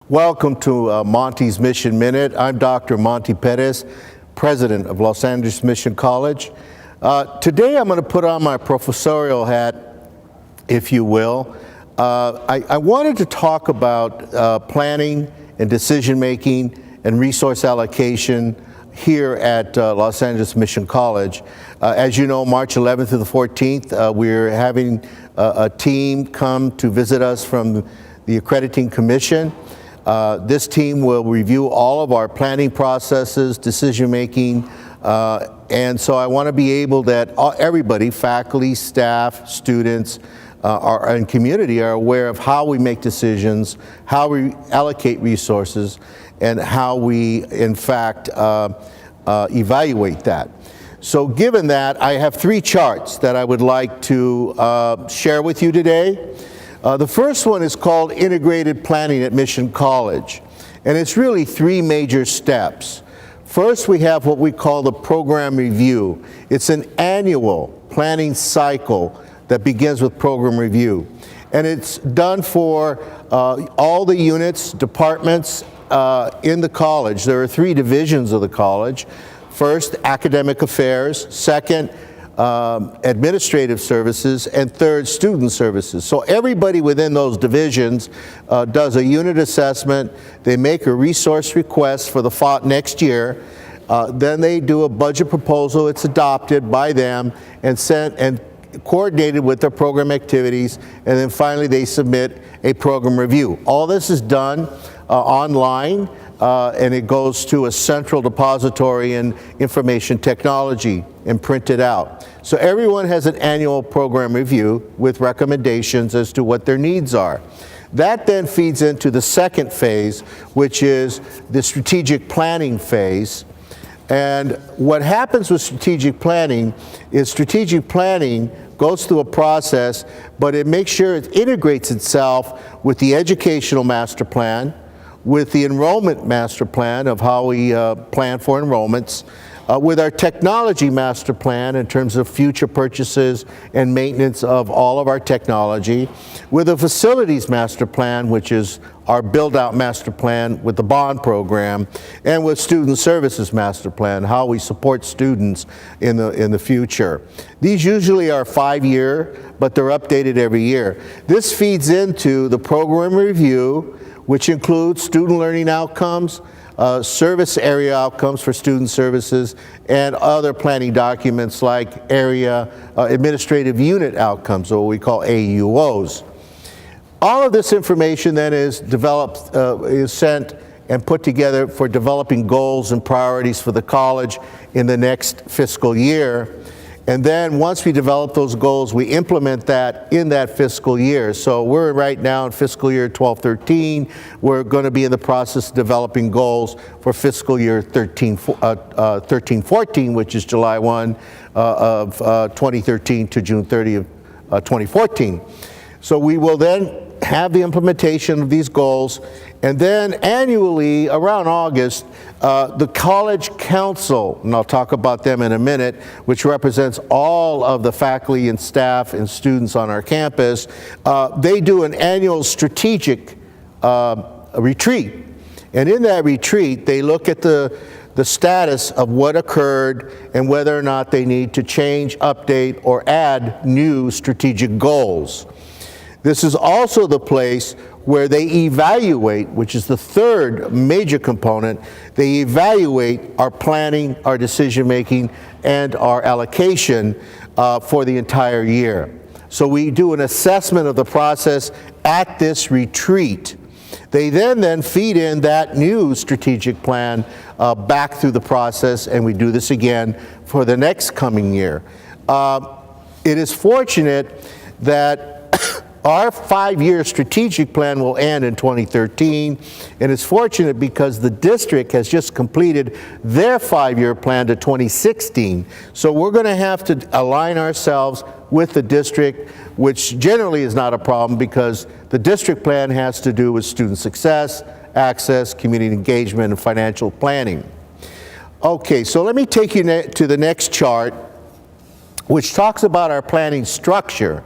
Welcome to Monte's Mission Minute. I'm Dr. Monte Perez, President of Los Angeles Mission College. Today I'm going to put on my professorial hat, if you will. I wanted to talk about planning and decision-making and resource allocation here at Los Angeles Mission College. As you know, March 11th to the 14th, we're having a team come to visit us from the Accrediting Commission. This team will review all of our planning processes, decision-making, and so I want to be able that everybody, faculty, staff, students, and community are aware of how we make decisions, how we allocate resources, and how we, in fact, evaluate that. So given that, I have three charts that I would like to share with you today. The first one is called Integrated Planning at Mission College, and it's really three major steps. First, we have what we call the program review. It's an annual planning cycle that begins with program review, and it's done for all the units, departments in the college. There are three divisions of the college. First, academic affairs. Second, administrative services, and third, student services. So everybody within those divisions does a unit assessment. They make a resource request for the next year. Then they do a budget proposal. It's adopted by them and sent and coordinated with their program activities. And then finally they submit a program review. All this is done online. And it goes to a central depository in information technology and printed out. So everyone has an annual program review with recommendations as to what their needs are. That then feeds into the second phase, which is the strategic planning phase. And what happens with strategic planning is strategic planning goes through a process, but it makes sure it integrates itself with the educational master plan, with the enrollment master plan of how we plan for enrollments, with our technology master plan in terms of future purchases and maintenance of all of our technology, with a facilities master plan, which is our build-out master plan with the bond program, and with student services master plan, how we support students in the future. These usually are 5-year, but they're updated every year. This feeds into the program review, which includes student learning outcomes, service area outcomes for student services, and other planning documents like area administrative unit outcomes, or what we call AUOs. All of this information then is developed, is sent and put together for developing goals and priorities for the college in the next fiscal year. And then once we develop those goals, we implement that in that fiscal year. So we're right now in fiscal year 12-13. We're going to be in the process of developing goals for fiscal year 13-14, which is July 1 of 2013 to June 30 of 2014. So we will then have the implementation of these goals, and then annually around August, the College Council, and I'll talk about them in a minute, which represents all of the faculty and staff and students on our campus, they do an annual strategic retreat. And in that retreat, they look at the status of what occurred and whether or not they need to change, update, or add new strategic goals. This is also the place where they evaluate, which is the third major component. They evaluate our planning, our decision-making, and our allocation for the entire year. So we do an assessment of the process at this retreat. They then feed in that new strategic plan back through the process, and we do this again for the next coming year. It is fortunate that our 5-year strategic plan will end in 2013, and it's fortunate because the district has just completed their 5-year plan to 2016. So we're going to have to align ourselves with the district, which generally is not a problem because the district plan has to do with student success, access, community engagement, and financial planning. Okay, so let me take you to the next chart, which talks about our planning structure.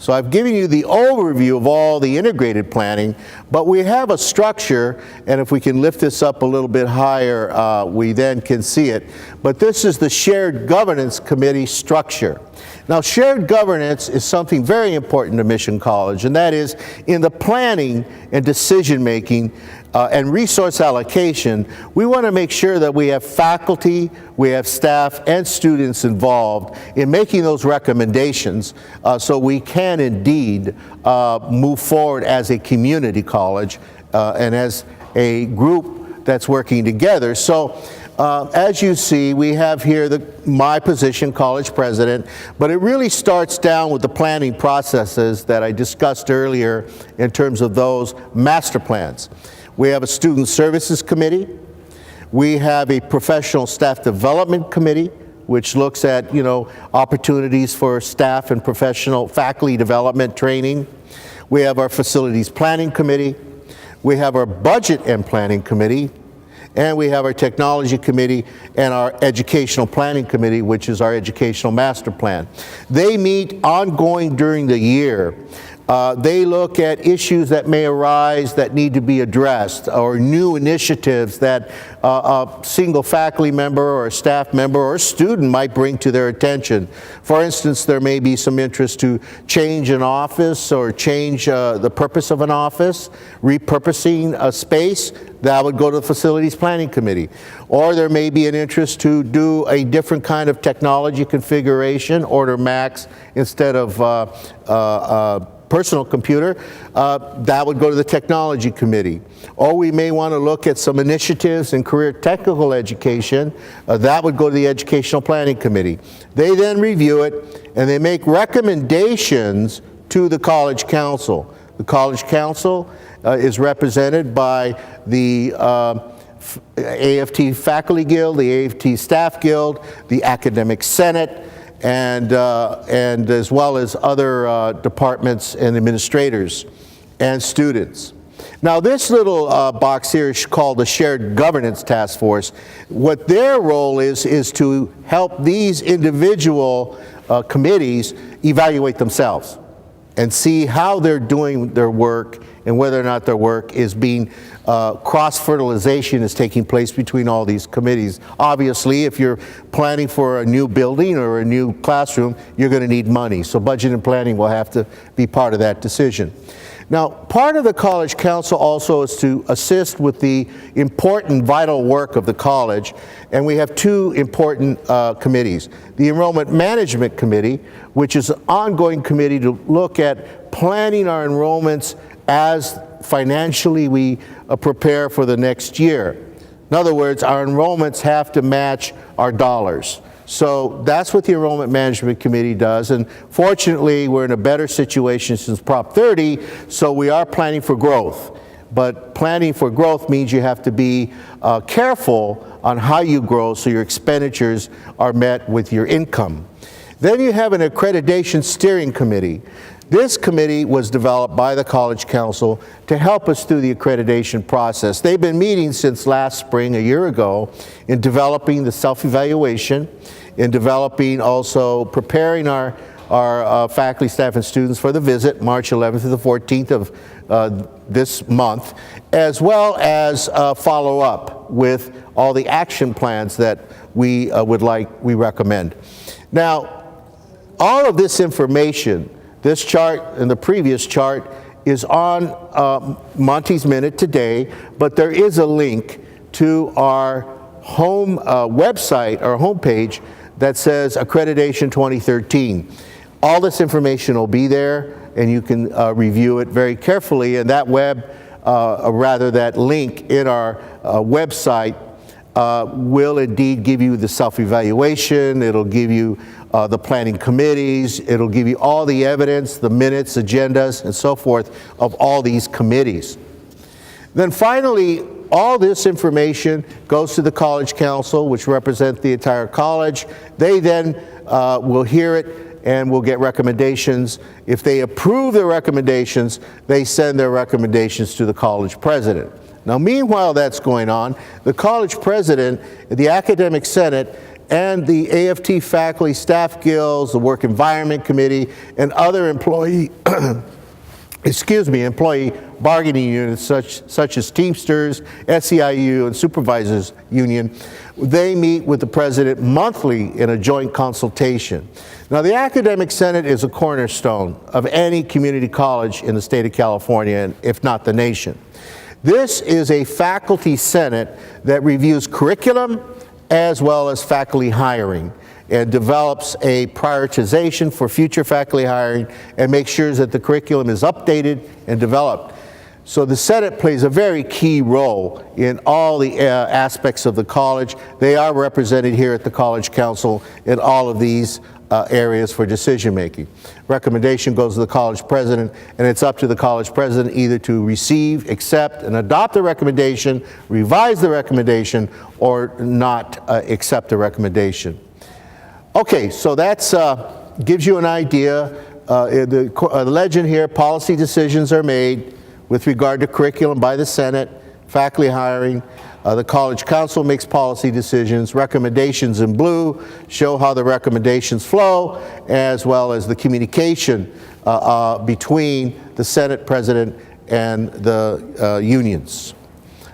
So I've given you the overview of all the integrated planning, but we have a structure, and if we can lift this up a little bit higher, we then can see it. But this is the Shared Governance Committee structure. Now, shared governance is something very important to Mission College, and that is in the planning and decision-making and resource allocation, we want to make sure that we have faculty, we have staff, and students involved in making those recommendations so we can indeed move forward as a community college and as a group that's working together. So as you see, we have here my position, college president, but it really starts down with the planning processes that I discussed earlier in terms of those master plans. We have a student services committee. We have a professional staff development committee, which looks at, opportunities for staff and professional faculty development training. We have our facilities planning committee. We have our budget and planning committee. And we have our technology committee and our educational planning committee, which is our educational master plan. They meet ongoing during the year. They look at issues that may arise that need to be addressed, or new initiatives that a single faculty member or a staff member or a student might bring to their attention. For instance, there may be some interest to change an office or change the purpose of an office, repurposing a space. That would go to the Facilities Planning Committee. Or there may be an interest to do a different kind of technology configuration, order Macs instead of personal computer. That would go to the Technology Committee. Or we may want to look at some initiatives in career technical education. That would go to the Educational Planning Committee. They then review it and they make recommendations to the College Council. The College Council is represented by the AFT Faculty Guild, the AFT Staff Guild, the Academic Senate, and as well as other departments and administrators and students. Now, this little box here is called the Shared Governance Task Force. What their role is to help these individual committees evaluate themselves and see how they're doing their work and whether or not their work is being, cross-fertilization is taking place between all these committees. Obviously, if you're planning for a new building or a new classroom, you're going to need money. So budget and planning will have to be part of that decision. Now, part of the College Council also is to assist with the important, vital work of the college, and we have two important committees. The Enrollment Management Committee, which is an ongoing committee to look at planning our enrollments as financially we prepare for the next year. In other words, our enrollments have to match our dollars. So that's what the Enrollment Management Committee does, and fortunately we're in a better situation since Prop 30, so we are planning for growth. But planning for growth means you have to be careful on how you grow so your expenditures are met with your income. Then you have an Accreditation Steering Committee. This committee was developed by the College Council to help us through the accreditation process. They've been meeting since last spring, a year ago, in developing the self-evaluation, in developing also preparing our faculty, staff, and students for the visit, March 11th to the 14th of this month, as well as follow up with all the action plans that we recommend. Now, all of this information, this chart and the previous chart, is on Monte's Minute today, but there is a link to our home website, our homepage, that says Accreditation 2013. All this information will be there, and you can review it very carefully, and that that link in our website will indeed give you the self-evaluation. It'll give you the planning committees. It'll give you all the evidence, the minutes, agendas, and so forth of all these committees. Then finally, all this information goes to the College Council, which represent the entire college. They then will hear it and will get recommendations. If they approve their recommendations, they send their recommendations to the college president. Now, meanwhile that's going on, the college president, the Academic Senate, and the AFT faculty, staff guilds, the Work Environment Committee, and other employee employee bargaining units such as Teamsters, SEIU, and Supervisors Union. They meet with the president monthly in a joint consultation. Now, the Academic Senate is a cornerstone of any community college in the state of California, and if not the nation. This is a faculty senate that reviews curriculum as well as faculty hiring, and develops a prioritization for future faculty hiring and makes sure that the curriculum is updated and developed. So the Senate plays a very key role in all the aspects of the college. They are represented here at the College Council in all of these areas for decision making. Recommendation goes to the college president, and it's up to the college president either to receive, accept, and adopt the recommendation, revise the recommendation, or not accept the recommendation. Okay, so that's gives you an idea. The legend here: policy decisions are made with regard to curriculum by the Senate, faculty hiring. The College Council makes policy decisions. Recommendations in blue show how the recommendations flow, as well as the communication between the Senate president and the unions.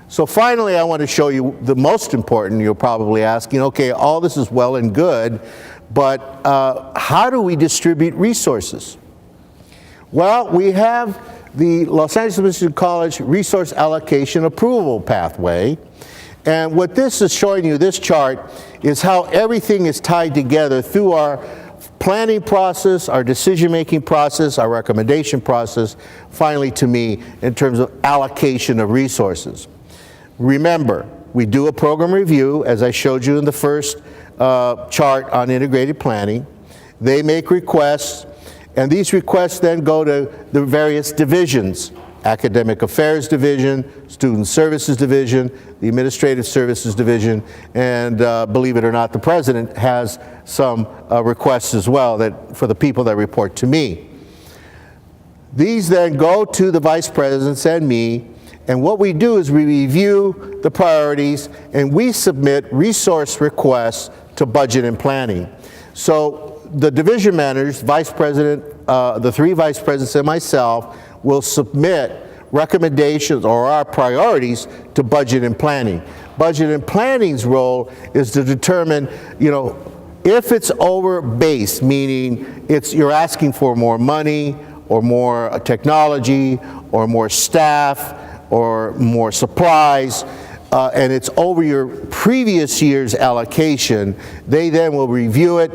So finally, I want to show you the most important. You're probably asking, okay, all this is well and good, but how do we distribute resources? Well, we have the Los Angeles Mission College Resource Allocation Approval Pathway. And what this is showing you, this chart, is how everything is tied together through our planning process, our decision-making process, our recommendation process, finally to me, in terms of allocation of resources. Remember, we do a program review, as I showed you in the first chart on integrated planning. They make requests, and these requests then go to the various divisions: Academic Affairs Division, Student Services Division, the Administrative Services Division, and believe it or not, the President has some requests as well that for the people that report to me. These then go to the Vice Presidents and me, and what we do is we review the priorities and we submit resource requests to budget and planning. So the division managers, Vice President, the three Vice Presidents and myself will submit recommendations or our priorities to budget and planning. Budget and planning's role is to determine, if it's over base, meaning you're asking for more money or more technology or more staff or more supplies, and it's over your previous year's allocation, they then will review it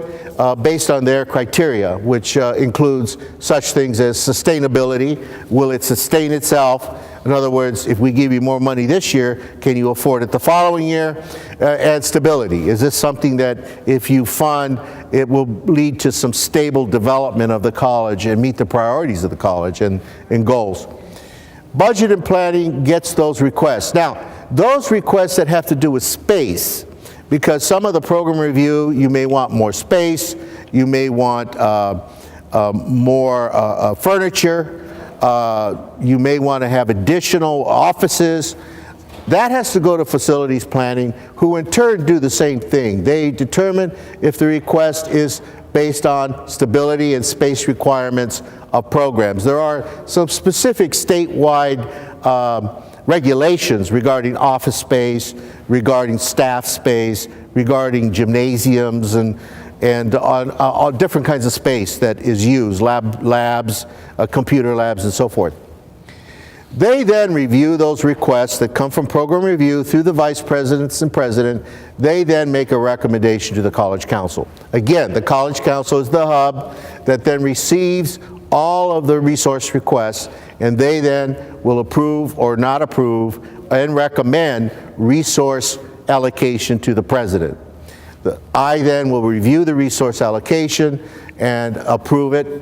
based on their criteria, which includes such things as sustainability. Will it sustain itself? In other words, if we give you more money this year, can you afford it the following year? And stability. Is this something that if you fund, it will lead to some stable development of the college and meet the priorities of the college and goals? Budget and planning gets those requests. Now, those requests that have to do with space, because some of the program review, you may want more space, you may want more furniture, you may want to have additional offices. That has to go to facilities planning, who in turn do the same thing. They determine if the request is based on stability and space requirements of programs. There are some specific statewide regulations regarding office space, regarding staff space, regarding gymnasiums, and on different kinds of space that is used, labs, computer labs, and so forth. They then review those requests that come from program review through the vice presidents and president. They then make a recommendation to the College Council. Again, the College Council is the hub that then receives all of the resource requests, and they then will approve or not approve and recommend resource allocation to the president. I then will review the resource allocation and approve it,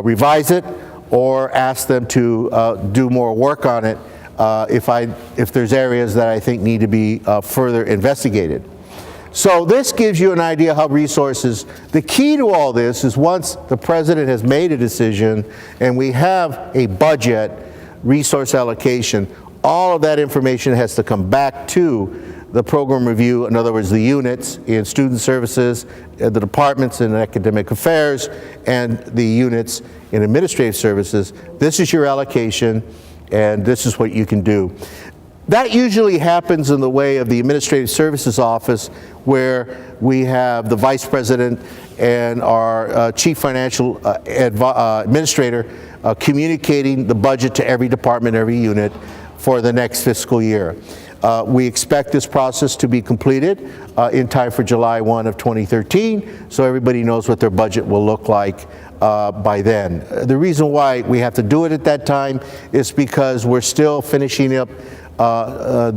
revise it, or ask them to do more work on it if there's areas that I think need to be further investigated. So this gives you an idea how resources, the key to all this is once the president has made a decision and we have a budget, resource allocation, all of that information has to come back to the program review, in other words, the units in student services, the departments in academic affairs, and the units in administrative services. This is your allocation, and this is what you can do. That usually happens in the way of the Administrative Services Office, where we have the Vice President and our Chief Financial Administrator communicating the budget to every department, every unit for the next fiscal year. We expect this process to be completed in time for July 1 of 2013, so everybody knows what their budget will look like by then. The reason why we have to do it at that time is because we're still finishing up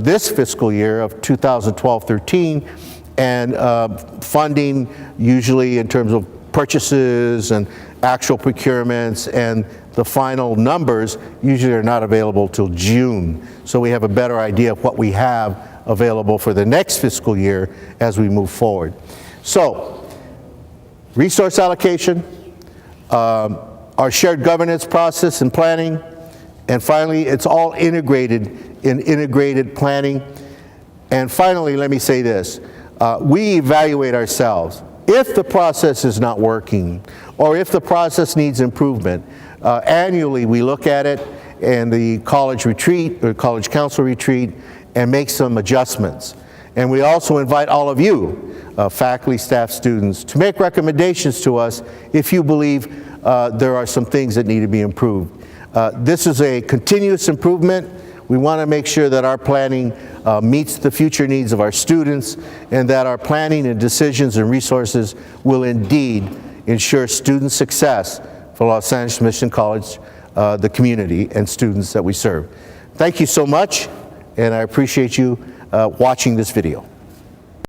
this fiscal year of 2012-13, and funding, usually in terms of purchases and actual procurements and the final numbers, usually are not available till June. So we have a better idea of what we have available for the next fiscal year as we move forward. So, resource allocation, our shared governance process and planning, and finally, it's all integrated in integrated planning. And finally, let me say this. We evaluate ourselves. If the process is not working, or if the process needs improvement, annually we look at it in the college retreat, or college council retreat, and make some adjustments. And we also invite all of you, faculty, staff, students, to make recommendations to us if you believe there are some things that need to be improved. This is a continuous improvement. We want to make sure that our planning meets the future needs of our students, and that our planning and decisions and resources will indeed ensure student success for Los Angeles Mission College, the community, and students that we serve. Thank you so much, and I appreciate you watching this video.